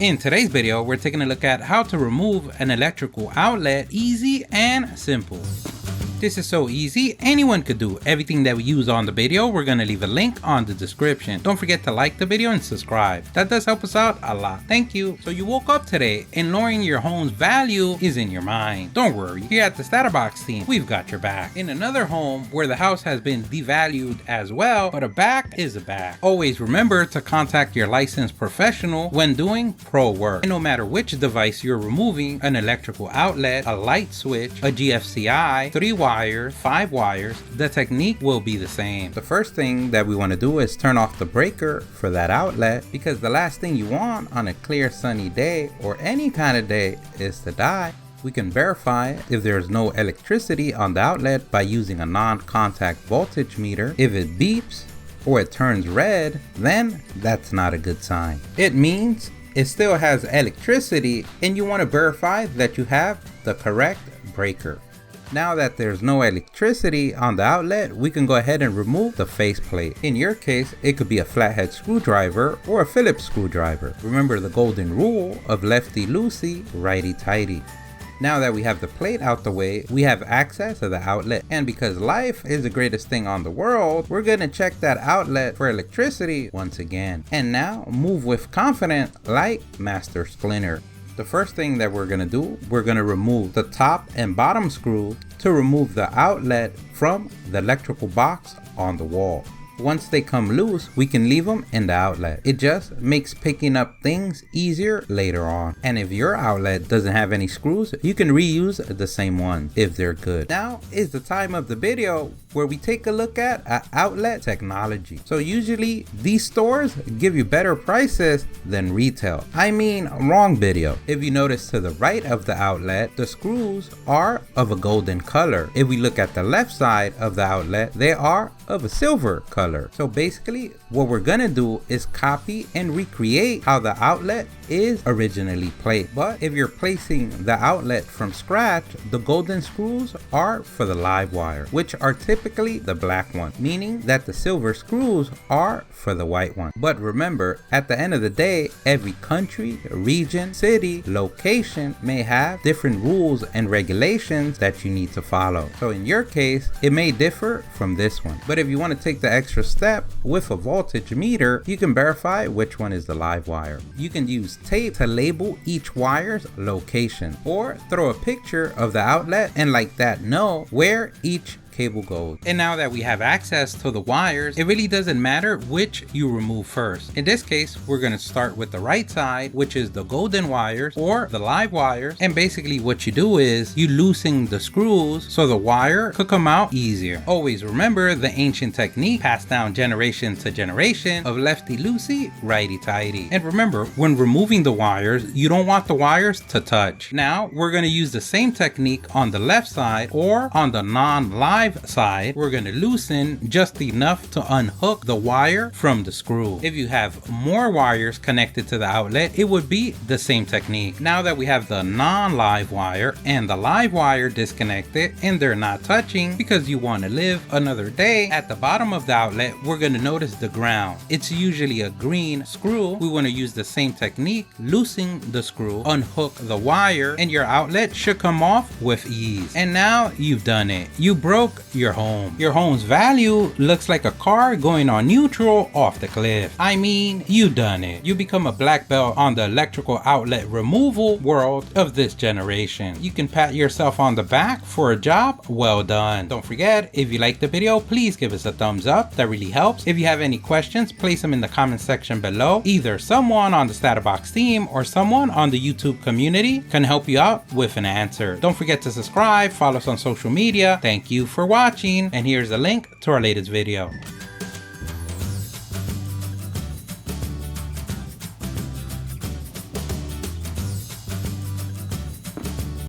In today's video, we're taking a look at how to remove an electrical outlet easy and simple. This is so easy, anyone could do everything that we use on the video. We're gonna leave a link on the description. Don't forget to like the video and subscribe. That does help us out a lot. Thank you. So you woke up today and lowering your home's value is in your mind. Don't worry, here at the StatUpBox team, we've got your back. In another home where the house has been devalued as well, but a back is a back. Always remember to contact your licensed professional when doing pro work. And no matter which device you're removing, an electrical outlet, a light switch, a GFCI, 3 wires, 5 wires, the technique will be the same. The first thing that we want to do is turn off the breaker for that outlet, because the last thing you want on a clear sunny day or any kind of day is to die. We can verify if there's no electricity on the outlet by using a non-contact voltage meter. If it beeps or it turns red, then that's not a good sign. It means it still has electricity and you want to verify that you have the correct breaker. Now that there's no electricity on the outlet, we can go ahead and remove the faceplate. In your case, it could be a flathead screwdriver or a Phillips screwdriver. Remember the golden rule of lefty-loosey, righty-tighty. Now that we have the plate out the way, we have access to the outlet. And because life is the greatest thing on the world, we're gonna check that outlet for electricity once again. And now move with confidence like Master Splinter. The first thing that we're gonna do, we're gonna remove the top and bottom screw to remove the outlet from the electrical box on the wall. Once they come loose, we can leave them in the outlet. It just makes picking up things easier later on. And if your outlet doesn't have any screws, you can reuse the same one if they're good. Now is the time of the video where we take a look at outlet technology. So usually these stores give you better prices than retail. I mean, wrong video. If you notice to the right of the outlet, the screws are of a golden color. If we look at the left side of the outlet, they are of a silver color. So basically what we're gonna do is copy and recreate how the outlet is originally placed. But if you're placing the outlet from scratch, the golden screws are for the live wire, which are typically the black one, meaning that the silver screws are for the white one. But remember, at the end of the day, every country, region, city, location may have different rules and regulations that you need to follow. So in your case, it may differ from this one. But if you want to take the extra step with a voltage meter, you can verify which one is the live wire. You can use tape to label each wire's location, or throw a picture of the outlet and like that know where each cable goes. And now that we have access to the wires, it really doesn't matter which you remove first. In this case, we're going to start with the right side, which is the golden wires or the live wires. And basically what you do is you loosen the screws so the wire could come out easier. Always remember the ancient technique passed down generation to generation of lefty-loosey, righty-tighty. And remember, when removing the wires, you don't want the wires to touch. Now we're going to use the same technique on the left side, or on the non-live side. We're going to loosen just enough to unhook the wire from the screw. If you have more wires connected to the outlet, it would be the same technique. Now that we have the non-live wire and the live wire disconnected and they're not touching because you want to live another day, at the bottom of the outlet, we're going to notice the ground. It's usually a green screw. We want to use the same technique, loosen the screw, unhook the wire, and your outlet should come off with ease. And now you've done it. You broke your home. Your home's value looks like a car going on neutral off the cliff. I mean, you done it. You become a black belt on the electrical outlet removal world of this generation. You can pat yourself on the back for a job well done. Don't forget, if you like the video, please give us a thumbs up. That really helps. If you have any questions, place them in the comment section below. Either someone on the StatUpBox team or someone on the YouTube community can help you out with an answer. Don't forget to subscribe, follow us on social media. Thank you for watching, and here's a link to our latest video.